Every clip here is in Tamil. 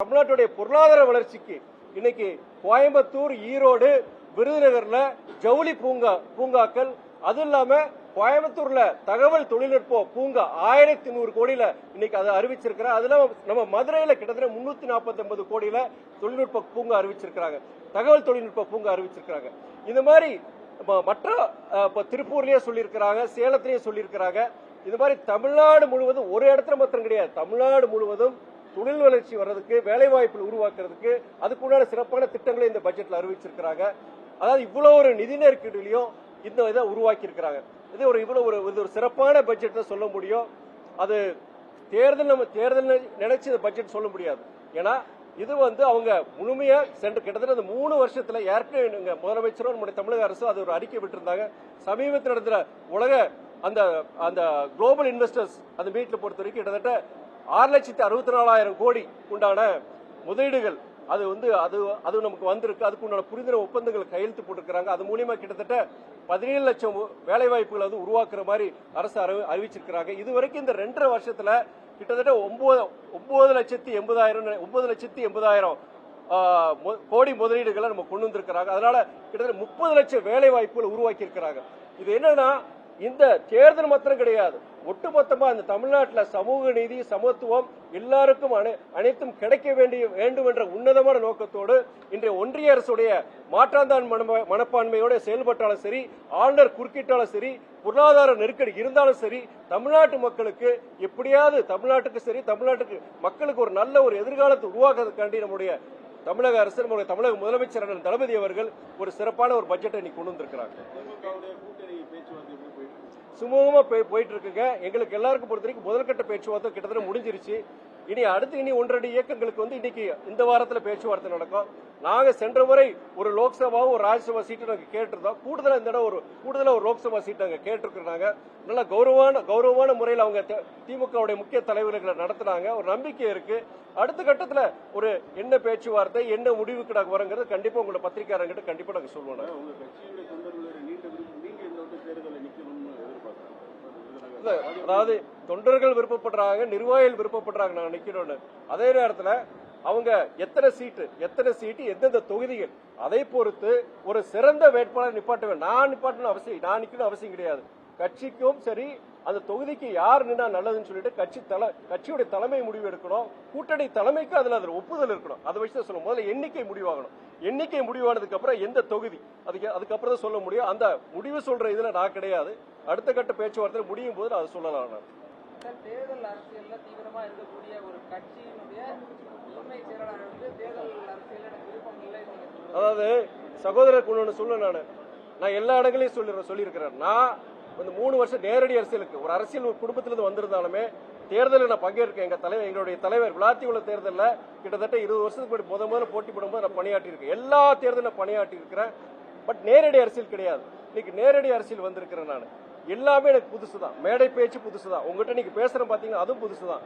தமிழ்நாட்டுடைய பொருளாதார வளர்ச்சிக்கு இன்னைக்கு கோயம்புத்தூர், ஈரோடு, விருதுநகர்ல ஜவுளி பூங்காக்கள், அது இல்லாம கோயம்புத்தூர்ல தகவல் தொழில்நுட்ப பூங்கா 1100 கோடியில இன்னைக்கு அதை அறிவிச்சிருக்கிறாங்க. அதுல நம்ம மதுரையில கிட்டத்தட்ட 349 கோடியில தொழில்நுட்ப பூங்கா அறிவிச்சிருக்காங்க, தகவல் தொழில்நுட்ப பூங்கா அறிவிச்சிருக்காங்க. இந்த மாதிரி மற்ற திருப்பூர்லயே சொல்லியிருக்கிறாங்க, சேலத்திலேயே சொல்லியிருக்கிறாங்க. இந்த மாதிரி தமிழ்நாடு முழுவதும் ஒரு இடத்துல மாத்திரம் கிடையாது, தமிழ்நாடு முழுவதும் தொழில் வளர்ச்சி வர்றதுக்கு, வேலை வாய்ப்பு உருவாக்குறதுக்கு அதுக்குண்டான சிறப்பான திட்டங்களை இந்த பட்ஜெட்ல அறிவிச்சிருக்கிறாங்க. அதாவது இவ்வளவு ஒரு நிதி நெருக்கடியிலையும் இந்த இதை உருவாக்கி இருக்கிறாங்க. இது ஒரு சிறப்பான பட்ஜெட் சொல்ல முடியும். அது தேர்தல் நினைச்சு இந்த பட்ஜெட் சொல்ல முடியாது. ஏன்னா இது அவங்க முழுமையா சென்று கிட்டத்தட்ட 3 வருஷத்துல ஏற்கனவே முதலமைச்சரும் நம்முடைய தமிழக அரசு அது ஒரு அறிக்கை விட்டிருந்தாங்க. சமீபத்தில் நடந்த உலக அந்த குளோபல் இன்வெஸ்டர்ஸ் அந்த மீட்ல பொறுத்த வரைக்கும் கிட்டத்தட்ட 6,64,000 கோடி உண்டான முதலீடுகள் அது நமக்கு வந்திருக்கு. அதுக்கு உண்டான புரிந்துணர்வு ஒப்பந்தங்கள் கையெழுத்து போட்டிருக்கிறாங்க. அது மூலியமா கிட்டத்தட்ட 17 லட்சம் வேலை வாய்ப்புகள் உருவாக்குற மாதிரி அரசு அறிவிச்சிருக்கிறாங்க. இதுவரைக்கும் இந்த 2.5 வருஷத்துல கிட்டத்தட்ட 9,80,000 கோடி முதலீடுகளை நம்ம கொண்டு வந்திருக்கிறாங்க. அதனால கிட்டத்தட்ட 30 லட்சம் வேலை வாய்ப்புகள் உருவாக்கி இருக்கிறாங்க. இது என்னன்னா இந்த தேர்தல் மாத்திரம் கிடையாது, ஒட்டுமொத்தமா இந்த தமிழ்நாட்டில் சமூக நீதி, சமத்துவம் எல்லாருக்கும் அனைத்தும் கிடைக்க வேண்டும் என்ற உன்னதமான நோக்கத்தோடு இன்றைய ஒன்றிய அரசுடைய மாற்றாந்தான் மனப்பான்மையோட செயல்பட்டாலும் சரி, ஆளுநர் குறுக்கிட்டாலும் சரி, பொருளாதார நெருக்கடி இருந்தாலும் சரி, தமிழ்நாட்டு மக்களுக்கு எப்படியாவது தமிழ்நாட்டுக்கு மக்களுக்கு ஒரு நல்ல ஒரு எதிர்காலத்தை உருவாக்குறதுக்காண்டி நம்முடைய தமிழக அரசு, நம்முடைய தமிழக முதலமைச்சர் தளபதி அவர்கள் ஒரு சிறப்பான ஒரு பட்ஜெட்டை இன்னைக்கு கொண்டு வந்திருக்கிறாங்க. சுமூகமா போயிட்டு இருக்குங்க. எங்களுக்கு எல்லாருக்கும் பொறுத்த வரைக்கும் முதல்கட்ட பேச்சுவார்த்தை கிட்டத்தட்ட முடிஞ்சிருச்சு. இனி 1.5 இயக்கங்களுக்கு இன்னைக்கு இந்த வாரத்தில் பேச்சுவார்த்தை நடக்கும். நாங்க சென்ற முறை ஒரு லோக்சபாவும் ஒரு ராஜ்யசபா சீட்டு நாங்க கேட்டிருந்தோம். கூடுதலா இந்த இடம் கூடுதலா ஒரு லோக்சபா சீட் நாங்க கேட்டிருக்கிறாங்க. நல்ல கௌரவமான முறையில் அவங்க திமுகவுடைய முக்கிய தலைவர்களை நடத்தினாங்க. ஒரு நம்பிக்கை இருக்கு. அடுத்த கட்டத்துல ஒரு என்ன பேச்சுவார்த்தை, என்ன முடிவுக்கு நாங்க வரங்கிறது கண்டிப்பா உங்களோட பத்திரிகையாளர்கிட்ட கண்டிப்பா நாங்க சொல்லுவோம். அதாவது தொண்டர்கள் விருப்பப்படுறாங்க, நிர்வாகிகள் விருப்பப்படுறாங்க நான் நிக்கணும்னு. அதே நேரத்தில் அவங்க எத்தனை சீட்டு எந்தெந்த தொகுதிகள் அதை பொறுத்து ஒரு சிறந்த வேட்பாளர் நிப்பாட்டுவேன். நான் நிக்கணும் அவசியம் கிடையாது. கட்சிக்கும் சரி அந்த தொகுதிக்கு யார் நின்னா நல்லதுன்னு சொல்லிட்டு கட்சியுடைய தலைமை முடிவு எடுக்கணும். கூட்டணி தலைமைக்கு அதுல ஒப்புதல் இருக்கணும். அதை வச்சு சொல்லும் முதல்ல எண்ணிக்கை முடிவாகணும். எண்ணிக்கை முடிவானதுக்கு அப்புறம் எந்த தொகுதி அதுக்கப்புறம் தான் சொல்ல முடியும். அந்த முடிவு சொல்ற இதுல நான் கிடையாது. அடுத்த கட்ட பேச்சுவார்த்தை முடியும் போது அதை சொல்லலாம். தேர்தல் அரசியல்ல தீவிரமா இருக்கக்கூடிய ஒரு கட்சியினுடைய முதன்மை செயலாளர் தேர்தல் அரசியல் விருப்பம் இல்லை. அதாவது சகோதரர் ஒண்ணு சொல்ல நான் எல்லா இடங்களையும் சொல்லியிருக்கிறேன். நான் 3 வருஷம் நேரடி அரசியலுக்கு ஒரு அரசியல் குடும்பத்திலிருந்து வந்திருந்தாலுமே தேர்தலில் நான் பங்கேற்க எங்களுடைய தலைவர் விளாத்தியுள்ள தேர்தலில் கிட்டத்தட்ட 20 வருஷத்துக்கு முதல்ல போட்டி போடும்போது நான் பணியாற்றி இருக்கேன். எல்லா தேர்தலும் பணியாற்றி இருக்கிறேன். பட் நேரடி அரசியல் கிடையாது. இன்னைக்கு நேரடி அரசியல் வந்திருக்கிறேன். நான் எல்லாமே எனக்கு புதுசுதான். மேடை பேச்சு புதுசுதான். உங்ககிட்ட நீங்க பேசுறேன் பாத்தீங்கன்னா அதுவும் புதுசுதான்.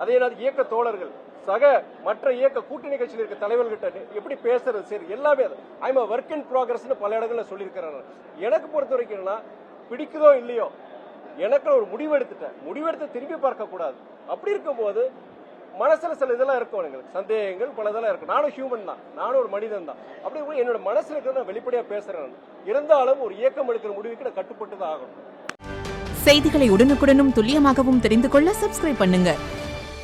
அதே நேரத்தில் இயக்க தோழர்கள் மற்ற இயக்க கூட்டணி கட்சியில் இருக்க தலைவர்கிட்ட எப்படி பேசுறது சரி எல்லாமே ஐம் ஒர்க் இன் ப்ராக்ரஸ் பல இடங்கள்ல சொல்லியிருக்கிறேன். எனக்கு பொறுத்த வரைக்கும் பிடிக்குதோ இல்லையோ எனக்கு ஒரு முடிவெடுத்து திரும்பி பார்க்க கூடாது. அப்படி இருக்கும்போது மனசுல சில இதெல்லாம் இருக்கும், எங்களுக்கு சந்தேகங்கள் பல இதெல்லாம் இருக்கும். நானும் ஹியூமன் தான், நானும் ஒரு மனிதன் தான். அப்படி என்னோட மனசுல இருக்கிறத நான் வெளிப்படையா பேசுறேன். இருந்தாலும் ஒரு இயக்கம் எடுக்கிற முடிவுக்கு நான் கட்டுப்பட்டு தான் ஆகணும். செய்திகளை உடனுக்குடனும் துல்லியமாகவும் தெரிந்து கொள்ள சப்ஸ்கிரைப் பண்ணுங்க.